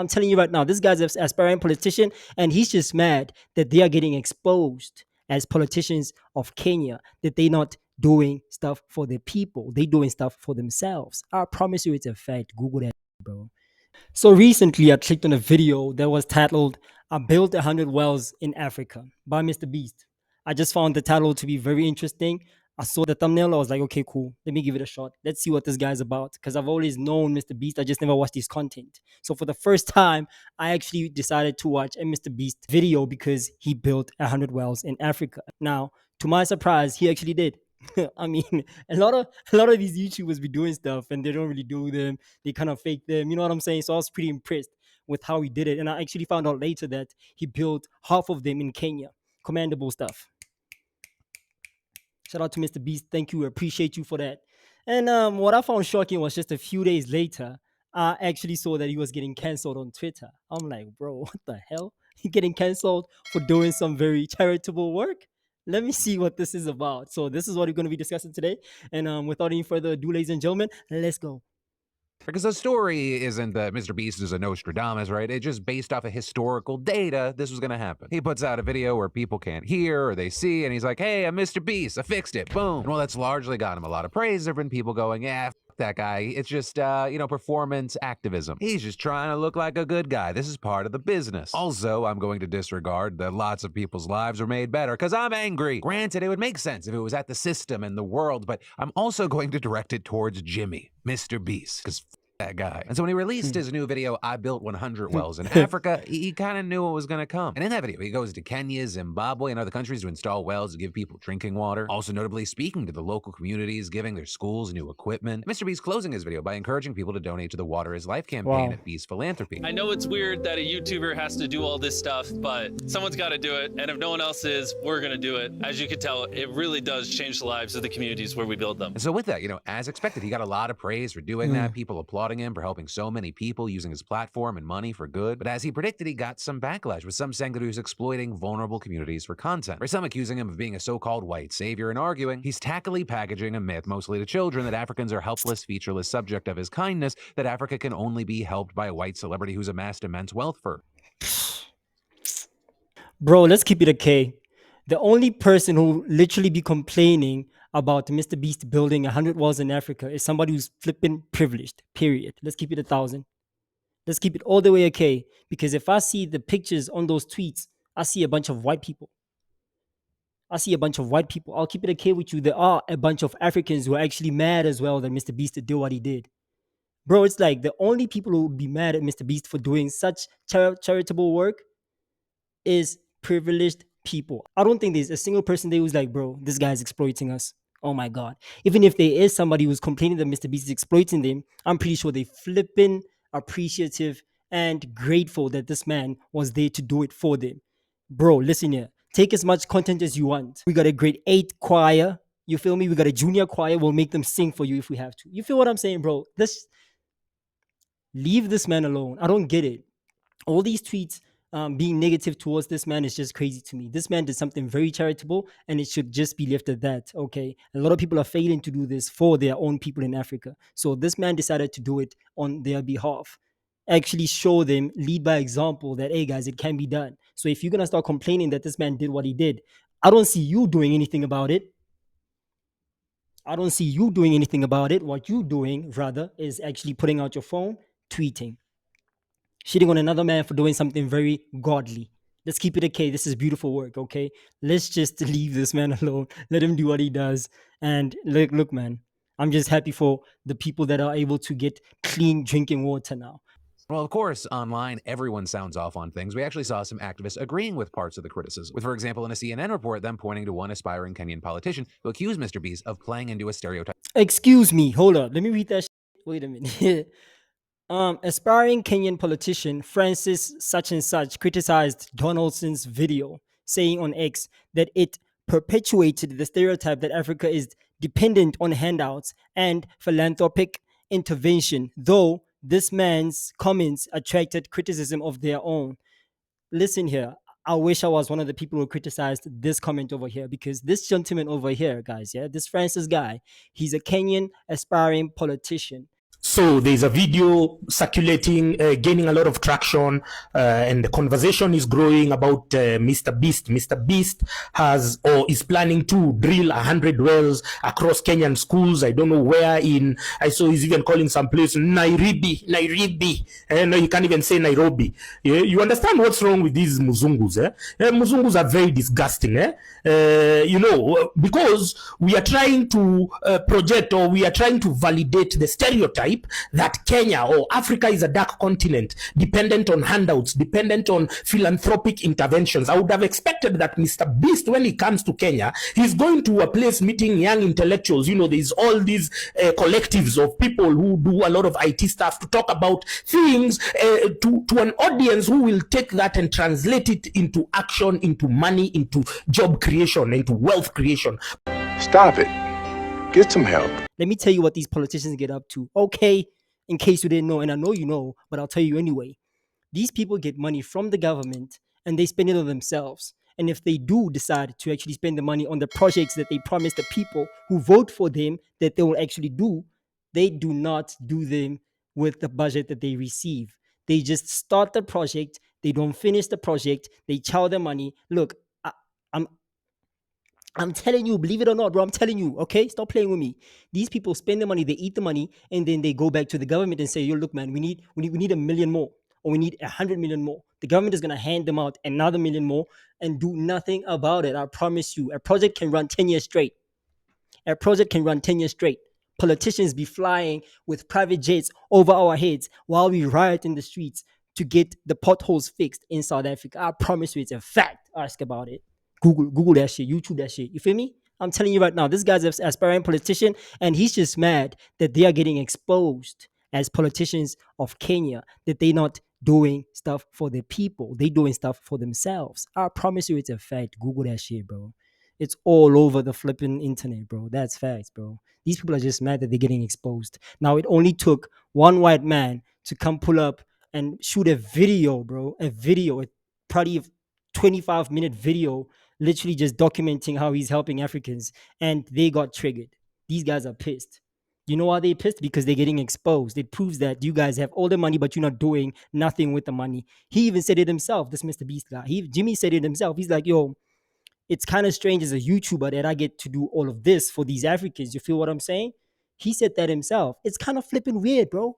I'm telling you right now, this guy's an aspiring politician, and he's just mad that they are getting exposed as politicians of Kenya, that they not doing stuff for the people. They doing stuff for themselves. I promise you it's a fact. Google that, bro. So recently, I clicked on a video that was titled "I Built 100 Wells in Africa" by MrBeast. I just found the title to be very interesting. I saw the thumbnail. I was like, okay, cool. Let me give it a shot. Let's see what this guy's about. Because I've always known MrBeast. I just never watched his content. So for the first time, I actually decided to watch a MrBeast video because he built 100 wells in Africa. Now, to my surprise, he actually did. I mean, a lot of these YouTubers be doing stuff and they don't really do them. They kind of fake them. You know what I'm saying? So I was pretty impressed with how he did it. And I actually found out later that he built half of them in Kenya. Commendable stuff. Shout out to MrBeast. Thank you. Appreciate you for that. And what I found shocking was just a few days later, I actually saw that he was getting canceled on Twitter. I'm like, bro, what the hell? He getting canceled for doing some very charitable work? Let me see what this is about. So this is what we're going to be discussing today. And without any further ado, ladies and gentlemen, let's go. Because the story isn't that Mr. Beast is a Nostradamus, right? It's just based off of historical data, this was gonna happen. He puts out a video where people can't hear or they see, and he's like, hey, I'm Mr. Beast, I fixed it, boom. And while that's largely got him a lot of praise, there have been people going, yeah, that guy. It's just, performance activism. He's just trying to look like a good guy. This is part of the business. Also, I'm going to disregard that lots of people's lives were made better because I'm angry. Granted, it would make sense if it was at the system and the world, but I'm also going to direct it towards Jimmy, Mr. Beast, because that guy. And so when he released his new video, I Built 100 Wells in Africa, he kind of knew what was going to come. And in that video, he goes to Kenya, Zimbabwe, and other countries to install wells to give people drinking water. Also notably speaking to the local communities, giving their schools new equipment. Mr. Beast closing his video by encouraging people to donate to the Water is Life campaign Wow. at Beast Philanthropy. I know it's weird that a YouTuber has to do all this stuff, but someone's got to do it. And if no one else is, we're going to do it. As you can tell, it really does change the lives of the communities where we build them. And so with that, as expected, he got a lot of praise for doing that, people applauding him for helping so many people using his platform and money for good. But as he predicted, he got some backlash, with some saying that he was exploiting vulnerable communities for content, or some accusing him of being a so-called white savior and arguing he's tackily packaging a myth, mostly to children, that Africans are helpless, featureless subject of his kindness, that Africa can only be helped by a white celebrity who's amassed immense wealth for. Bro, let's keep it a K. The only person who literally be complaining about MrBeast building 100 wells in Africa is somebody who's flipping privileged, period. Let's keep it 1,000. Let's keep it all the way a K. Because if I see the pictures on those tweets, I see a bunch of white people. I see a bunch of white people. I'll keep it a K with you. There are a bunch of Africans who are actually mad as well that MrBeast did what he did. Bro, it's like the only people who would be mad at MrBeast for doing such charitable work is privileged people. I don't think there's a single person there who's like, bro, this guy's exploiting us. Oh my God. Even if there is somebody who's complaining that MrBeast is exploiting them, I'm pretty sure they flipping appreciative and grateful that this man was there to do it for them. Bro, listen here. Take as much content as you want. We got a grade 8 choir. You feel me? We got a junior choir. We'll make them sing for you if we have to. You feel what I'm saying, bro? Leave this man alone. I don't get it. All these tweets being negative towards this man is just crazy to me. This man did something very charitable and it should just be left at that. Okay. A lot of people are failing to do this for their own people in Africa. So this man decided to do it on their behalf. Actually show them, lead by example that, hey guys, it can be done. So if you're going to start complaining that this man did what he did, I don't see you doing anything about it. I don't see you doing anything about it. What you doing, rather, is actually putting out your phone, tweeting, shitting on another man for doing something very godly. Let's keep it okay. This is beautiful work, okay? Let's just leave this man alone. Let him do what he does. And look, man, I'm just happy for the people that are able to get clean drinking water now. Well, of course, online, everyone sounds off on things. We actually saw some activists agreeing with parts of the criticism, with, for example, in a CNN report, them pointing to one aspiring Kenyan politician who accused MrBeast of playing into a stereotype. Excuse me, hold up. Let me read that. Wait a minute. Aspiring Kenyan politician Francis such and such criticized Donaldson's video, saying on X that it perpetuated the stereotype that Africa is dependent on handouts and philanthropic intervention, though this man's comments attracted criticism of their own. Listen here. I wish I was one of the people who criticized this comment over here, because this gentleman over here, guys, yeah, this Francis guy, he's a Kenyan aspiring politician. So there's a video circulating, gaining a lot of traction, and the conversation is growing about Mr. Beast. Mr. Beast has or is planning to drill 100 wells across Kenyan schools. I don't know where in. I saw he's even calling some place Nairobi. No, you can't even say Nairobi. You understand what's wrong with these Muzungus? Muzungus are very disgusting. Because we are trying to project, or we are trying to validate the stereotype that Kenya or Africa is a dark continent, dependent on handouts, dependent on philanthropic interventions. I would have expected that Mr. Beast, when he comes to Kenya, he's going to a place meeting young intellectuals. There's all these collectives of people who do a lot of IT stuff to talk about things to an audience who will take that and translate it into action, into money, into job creation, into wealth creation. Stop it. Get some help. Let me tell you what these politicians get up to. Okay, in case you didn't know, and I know you know, but I'll tell you anyway. These people get money from the government and they spend it on themselves. And if they do decide to actually spend the money on the projects that they promise the people who vote for them that they will actually do, they do not do them with the budget that they receive. They just start the project, they don't finish the project, they chow the money. Look, I'm I'm telling you, believe it or not, bro. I'm telling you, okay? Stop playing with me. These people spend the money, they eat the money, and then they go back to the government and say, "Yo, look, man, we need 1 million more, or we need 100 million more." The government is gonna hand them out another million more and do nothing about it. I promise you, a project can run 10 years straight. A project can run 10 years straight. Politicians be flying with private jets over our heads while we riot in the streets to get the potholes fixed in South Africa. I promise you, it's a fact. Ask about it. Google that shit, YouTube that shit. You feel me? I'm telling you right now, this guy's an aspiring politician, and he's just mad that they are getting exposed as politicians of Kenya, that they not doing stuff for the people. They doing stuff for themselves. I promise you, it's a fact. Google that shit, bro. It's all over the flipping internet, bro. That's facts, bro. These people are just mad that they're getting exposed. Now, it only took one white man to come pull up and shoot a video, bro. A video, probably a 25-minute video, literally just documenting how he's helping Africans, and they got triggered. These guys are pissed. You know why they're pissed? Because they're getting exposed. It proves that you guys have all the money, but you're not doing nothing with the money. He even said it himself, this Mr. Beast guy. Jimmy said it himself. He's like, yo, it's kind of strange as a YouTuber that I get to do all of this for these Africans. You feel what I'm saying? He said that himself. It's kind of flipping weird, bro.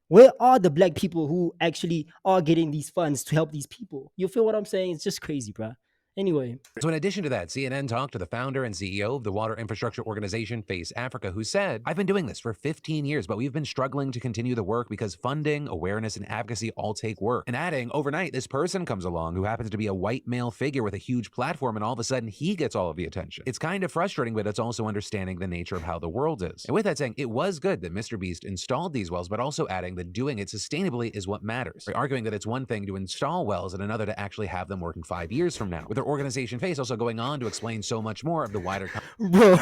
Where are the black people who actually are getting these funds to help these people? You feel what I'm saying? It's just crazy, bro. Anyway. So in addition to that, CNN talked to the founder and CEO of the water infrastructure organization Face Africa, who said, "I've been doing this for 15 years, but we've been struggling to continue the work because funding, awareness, and advocacy all take work." And adding, overnight, this person comes along who happens to be a white male figure with a huge platform, and all of a sudden he gets all of the attention. It's kind of frustrating, but it's also understanding the nature of how the world is. And with that saying, it was good that MrBeast installed these wells, but also adding that doing it sustainably is what matters. Arguing that it's one thing to install wells and another to actually have them working 5 years from now. With their organization Face also going on to explain so much more of the wider Bro,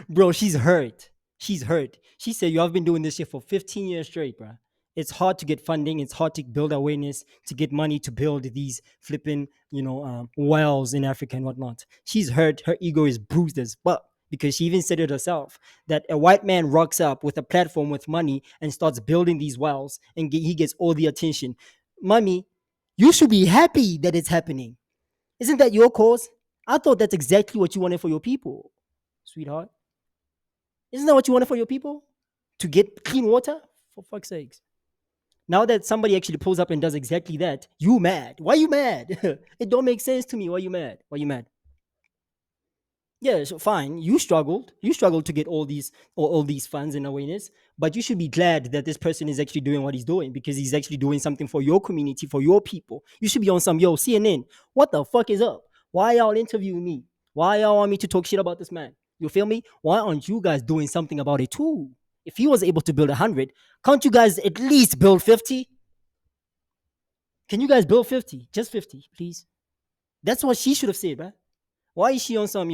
bro, she's hurt. She's hurt. She said, "Yo, I've been doing this shit for 15 years straight, bro. It's hard to get funding. It's hard to build awareness, to get money to build these flipping, wells in Africa and whatnot." She's hurt. Her ego is bruised as fuck, because she even said it herself that a white man rocks up with a platform with money and starts building these wells, and he gets all the attention. Mommy, you should be happy that it's happening. Isn't that your cause? I thought that's exactly what you wanted for your people, sweetheart. Isn't that what you wanted for your people? To get clean water? For fuck's sakes. Now that somebody actually pulls up and does exactly that, you mad. Why you mad? It don't make sense to me. Why you mad? Why you mad? Yeah, so fine. You struggled. You struggled to get all these funds and awareness, but you should be glad that this person is actually doing what he's doing, because he's actually doing something for your community, for your people. You should be on some, yo, CNN, what the fuck is up? Why y'all interviewing me? Why y'all want me to talk shit about this man? You feel me? Why aren't you guys doing something about it too? If he was able to build 100, can't you guys at least build 50? Can you guys build 50? Just 50, please. That's what she should have said, bruh. Why is she on some,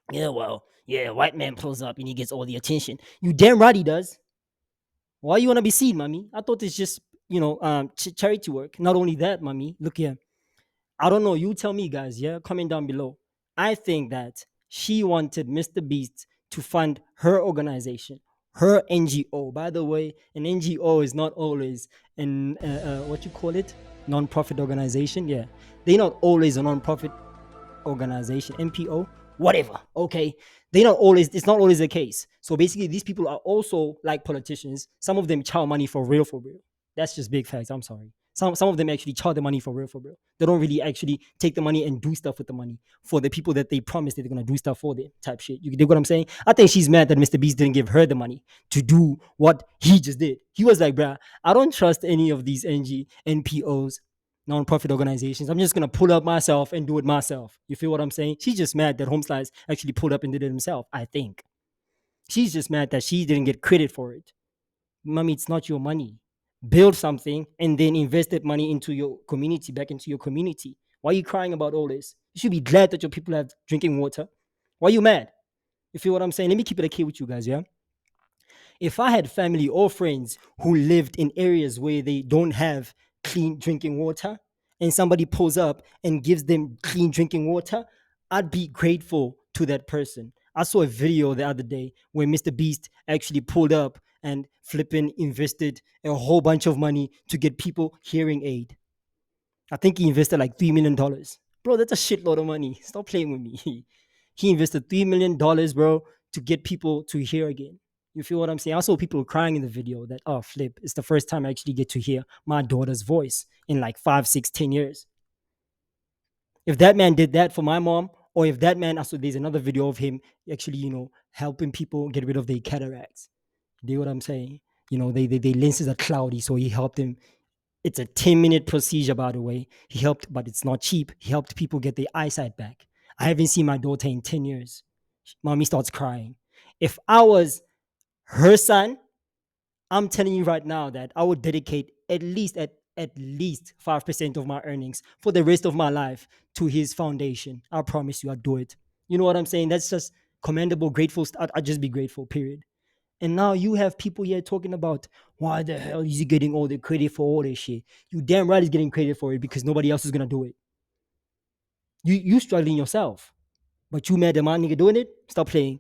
white man pulls up and he gets all the attention? You damn right he does. Why you want to be seen, mommy? I thought it's just, charity work. Not only that, mommy, look here. I don't know. You tell me, guys, yeah? Comment down below. I think that she wanted Mr. Beast to fund her organization, her NGO. By the way, an NGO is not always an what you call it, non-profit organization. Yeah, they're not always a non-profit organization, NPO, whatever. Okay, they not always. It's not always the case. So basically, these people are also like politicians. Some of them chow money for real, for real. That's just big facts. I'm sorry. Some of them actually chow the money for real, for real. They don't really actually take the money and do stuff with the money for the people that they promised that they're gonna do stuff for them. Type shit. You dig what I'm saying? I think she's mad that Mr. Beast didn't give her the money to do what he just did. He was like, bruh, I don't trust any of these NPOs, non-profit organizations. I'm just gonna pull up myself and do it myself. You feel what I'm saying? She's just mad that Homeslice actually pulled up and did it himself. I think she's just mad that she didn't get credit for it. Mommy, it's not your money. Build something and then invest that money into your community, back into your community. Why are you crying about all this? You should be glad that your people have drinking water. Why are you mad? You feel what I'm saying? Let me keep it okay with you guys, yeah? If I had family or friends who lived in areas where they don't have clean drinking water and somebody pulls up and gives them clean drinking water, I'd be grateful to that person. I saw a video the other day where Mr. Beast actually pulled up and flipping invested a whole bunch of money to get people hearing aid. I think he invested like $3 million. Bro, that's a shitload of money. Stop playing with me. He invested $3 million, bro, to get people to hear again. You feel what I'm saying? I saw people crying in the video that, oh, flip, it's the first time I actually get to hear my daughter's voice in like 5, 6, 10 years. If that man did that for my mom, or if that man, also there's another video of him actually, helping people get rid of their cataracts. Do you know what I'm saying? Their lenses are cloudy, so he helped them. It's a 10-minute procedure, by the way. He helped, but it's not cheap. He helped people get their eyesight back. I haven't seen my daughter in 10 years. Mommy starts crying. If I was her son, I'm telling you right now that I would dedicate at least 5% of my earnings for the rest of my life to his foundation. I promise you, I'd do it. You know what I'm saying? That's just commendable, grateful. I'd just be grateful, period. And now you have people here talking about why the hell is he getting all the credit for all this shit? You damn right he's getting credit for it because nobody else is gonna do it. You struggling yourself, but you mad at my nigga doing it? Stop playing.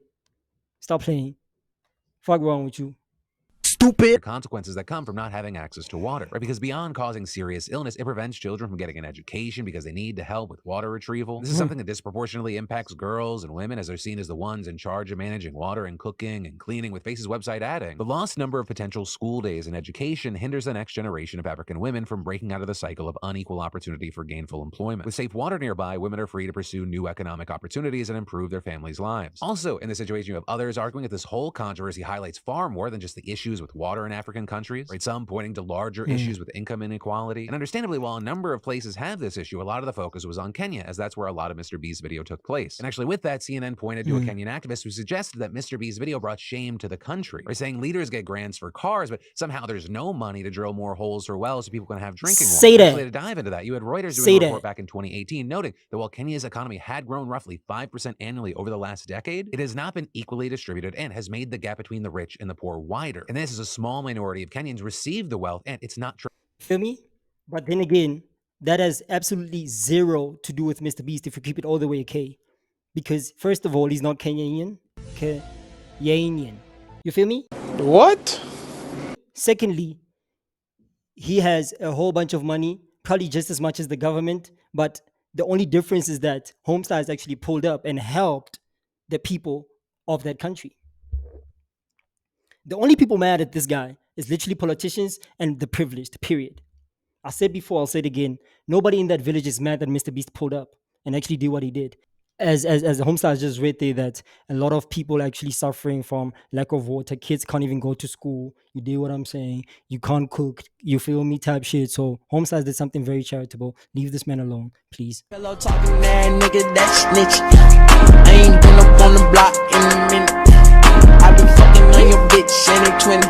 Stop playing. Fuck wrong with you. Stupid consequences that come from not having access to water, right? Because beyond causing serious illness, it prevents children from getting an education because they need to help with water retrieval. This is something that disproportionately impacts girls and women as they're seen as the ones in charge of managing water and cooking and cleaning, with Face's website adding, the lost number of potential school days in education hinders the next generation of African women from breaking out of the cycle of unequal opportunity for gainful employment. With safe water nearby, women are free to pursue new economic opportunities and improve their families' lives. Also, in this situation, you have others arguing that this whole controversy highlights far more than just the issues with water in African countries, right? Some pointing to larger issues with income inequality. And understandably, while a number of places have this issue, a lot of the focus was on Kenya, as that's where a lot of Mr. Beast's video took place. And actually with that, CNN pointed to a Kenyan activist who suggested that Mr. Beast's video brought shame to the country, by saying leaders get grants for cars, but somehow there's no money to drill more holes for wells so people can have drinking water. Say that. Actually, to dive into that, you had Reuters doing a report back in 2018 noting that while Kenya's economy had grown roughly 5% annually over the last decade, it has not been equally distributed and has made the gap between the rich and the poor wider. And this is a small minority of Kenyans receive the wealth, and it's not true. Feel me? But then again, that has absolutely zero to do with Mr. Beast if you keep it all the way okay. Because first of all, he's not Kenyan. Kenyan. You feel me? What? Secondly, he has a whole bunch of money, probably just as much as the government, but the only difference is that Homestar actually pulled up and helped the people of that country. The only people mad at this guy is literally politicians and the privileged, period. I said before, I'll say it again. Nobody in that village is mad that Mr. Beast pulled up and actually did what he did. As the Homestars just read there, that a lot of people are actually suffering from lack of water. Kids can't even go to school. You do what I'm saying? You can't cook. You feel me? Type shit. So Homestars did something very charitable. Leave this man alone, please. Hello, talking that nigga, that snitch. I ain't been up on the block in a minute. I been fucking on your bitch and they 20.